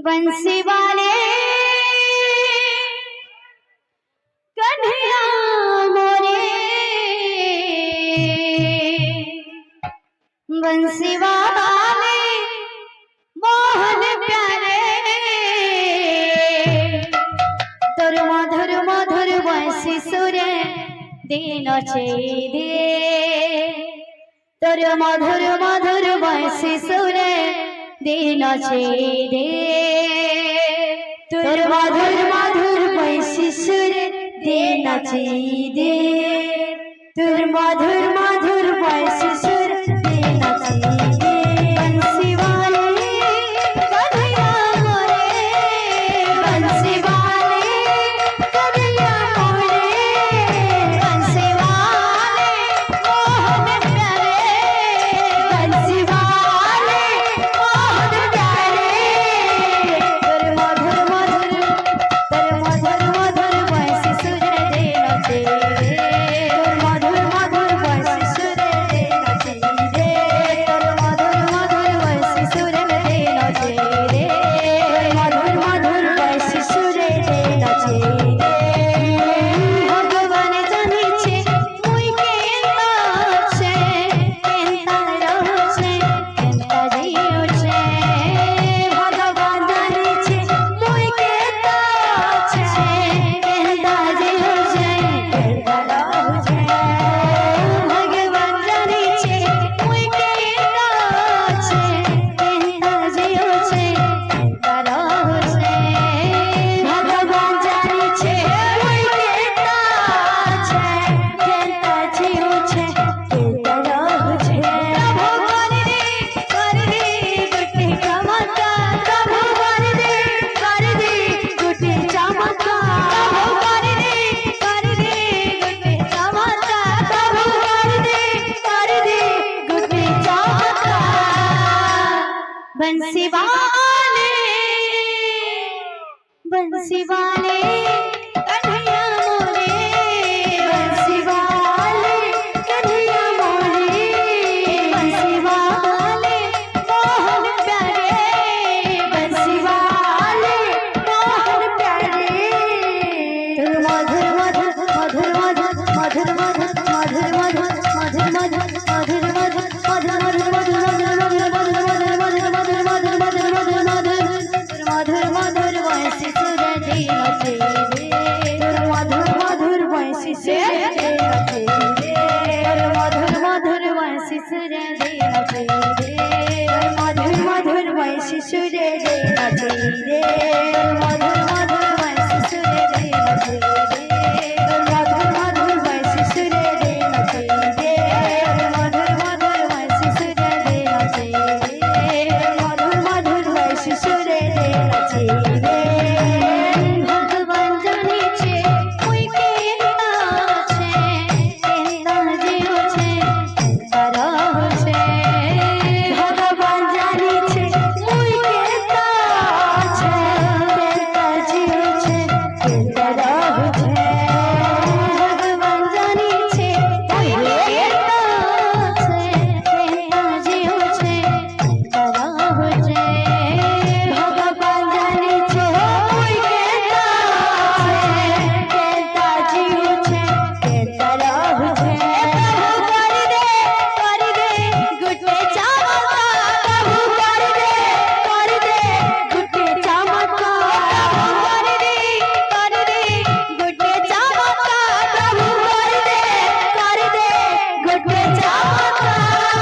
बंसी वाले कन्हैया मोरे, बंसी वाले मोहन प्यारे, तोर मधुर मधुर बंसी सुरे दिन दे, तोर मधुर मधुर बंसी सुरे दिन दे, तोर मधुर मधुर बंसी सुरे दिन दे, तोर मधुर मधुर बंसी सुरे दिन दे। बंसी वाले कन्हैया मोरे, बंसी वाले कन्हैया मोरे, बंसी वाले मोहन प्यारे, बंसी वाले मोहन प्यारे, तोर मधुर मधुर बंसी सुरे दिन दे, तोर मधुर मधुर बंसी सुरे दिन दे, तोर मधुर मधुर बंसी सुरे दिन दे, मधुर मधुर बंसी सुरे दिन दे। भगवान जानिछे मुई केनता छे, केनता रहछे, केनता जिउछे, भगवान जानिछे मुई केनता छे, केनता जिउछे, केनता रहछे, भगवान जानिछे मुई केनता छे, केनता जिउछे, केनता रहछे, भगवान जानिछे मुई केनता छे, केनता जिउछे, केनता रहछे। प्रभु कर दे गुट्टी चमत्कार, प्रभु कर दे गुट्टी चमत्कार, प्रभु कर दे गुट्टी चमत्कार, प्रभु कर दे गुट्टी चमत्कार। बंसी वाले कन्हैया मोरे, बंसी वाले कन्हैया मोरे, बंसी वाले मोहन प्यारे, बंसी वाले मोहन प्यारे, तोर मधुर मधुर मधुर मधुर मधुर मधुर मधुर मधुर मधुर मधुर मधुर मधुर मधुर मधुर बंसी सुरे दिन दे, तोर मधुर मधुर बंसी सुरे दिन दे, तोर मधुर मधुर बंसी सुरे दिन दे, तोर मधुर मधुर बंसी सुरे दिन दे, तोर मधुर मधुर बंसी सुरे दिन दे, तोर मधुर मधुर बंसी सुरे दिन दे, तोर मधुर मधुर बंसी सुरे दिन दे, मधुर मधुर बंसी सुरे दिन दे। भगवान जानिछे मुई केनता छे, केनता जिउछे, केनता रहछे, भगवान जानिछे मुई केनता छे, केनता जिउछे, केनता रहछे, भगवान जानिछे मुई केनता छे, केनता जिउछे, केनता रहछे, भगवान जानिछे मुई केनता छे, केनता जिउछे, केनता रहछे। प्रभु कर दे गुट्टी चमत्कार, प्रभु कर दे गुट्टी चमत्कार, प्रभु कर दे गुट्टी चमत्कार, प्रभु कर दे गुट्टी चमत्कार।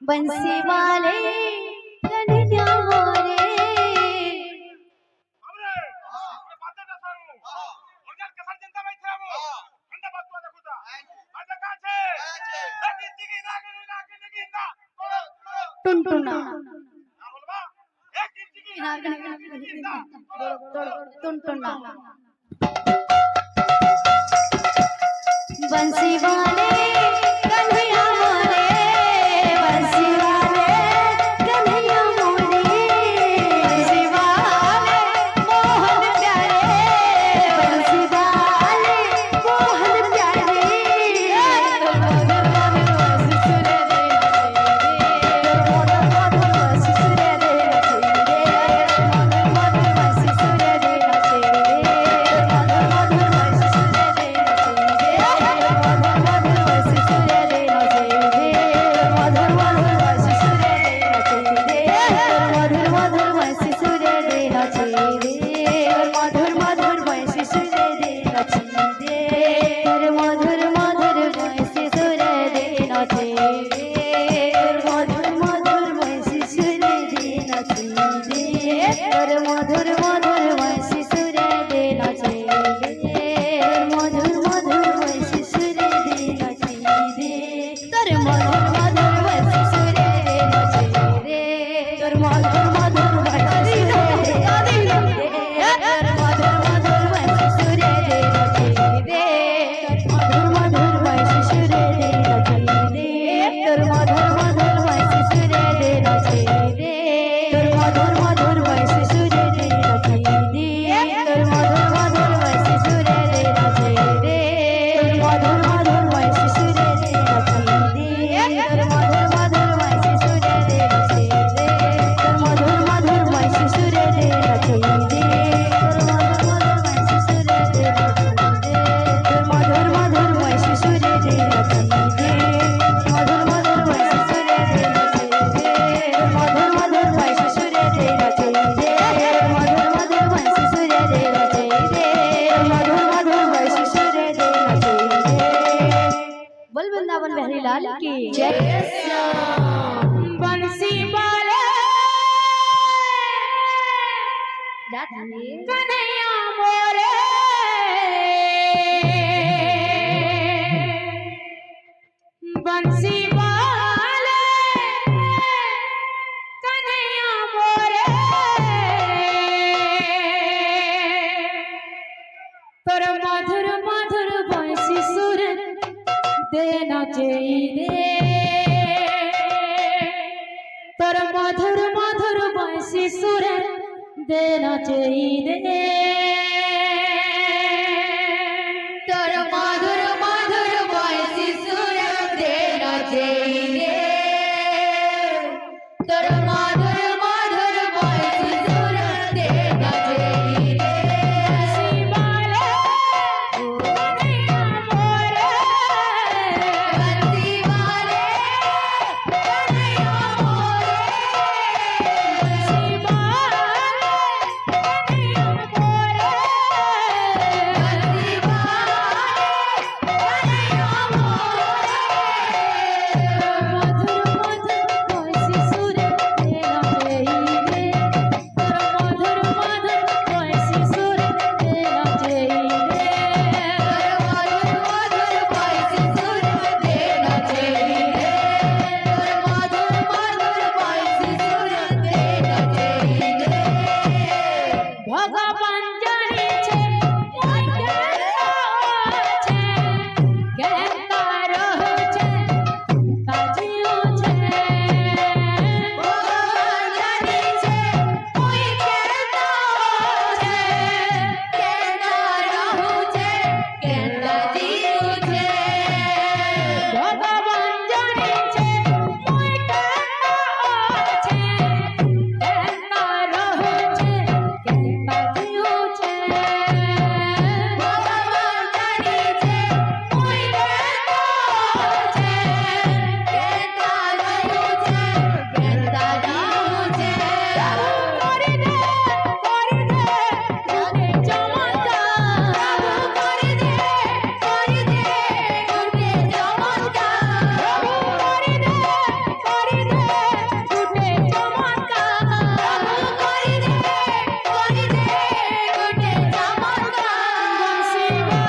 बंसी वाले कन्हैया मोरे, टुनटुना टुनटुना, बंसी वाले कन्हैया मोरे, बंसी वाले कन्हैया मोरे, बंसी वाले मोहन प्यारे, बंसी वाले मोहन प्यारे, तर मधुर मधुर वंशी सूर्य देनाचे दे मधुर मधुर वंशी सूर्य देनाचे दे तर मधुर मधुर वंशी सूर्य देनाचे दे तर मधुर मधुर वंशी सूर्य देनाचे दे तर मधुर मधुर वंशी सूर्य देनाचे दे तर मधुर मधुर वंशी सूर्य देनाचे दे तर मधुर मधुर वंशी सूर्य देनाचे दे तर मधुर मधुर वंशी सूर्य देनाचे दे तर मधुर मधुर वंशी सूर्य देनाचे दे तर मधुर मधुर वंशी सूर्य देनाचे दे तर मधुर मधुर वंशी सूर्य देनाचे दे तर मधुर मधुर वंशी सूर्य देनाचे दे तर मधुर मधुर वंशी सूर्य देनाचे दे मधुर मधुर वंशी सूर्य देनाचे दे मधुर मधुर वंशी सूर्य देनाचे दे मधुर मधुर वंशी सूर्य देनाचे दे मधुर मधुर वंशी सूर्य देनाचे दे बोल वृंदावन बिहारी लाल की जय बंसी वाले कन्हैया मोरे बंसी वाले कन्हैया मोरे तर मधुर मधुर बंसी सुर देना चाहिए तर मधुर मधुर बंसी सुर देना चाहिए तर मधुर मधुर बंसी सुर देना चाहिए तर मधुर मधुर बंसी सुर देना चाहिए बंसी वाले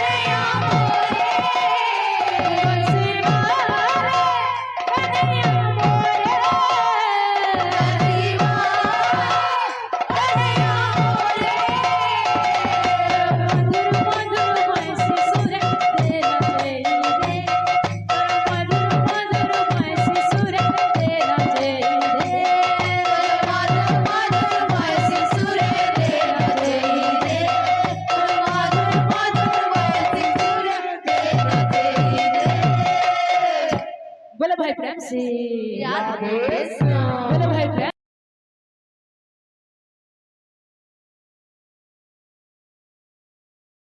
कन्हैया मोरे बंसी वाले कन्हैया मोरे बंसी वाले कन्हैया मोरे बंसी बोलो भाई प्रेम से बोलो भाई प्रेम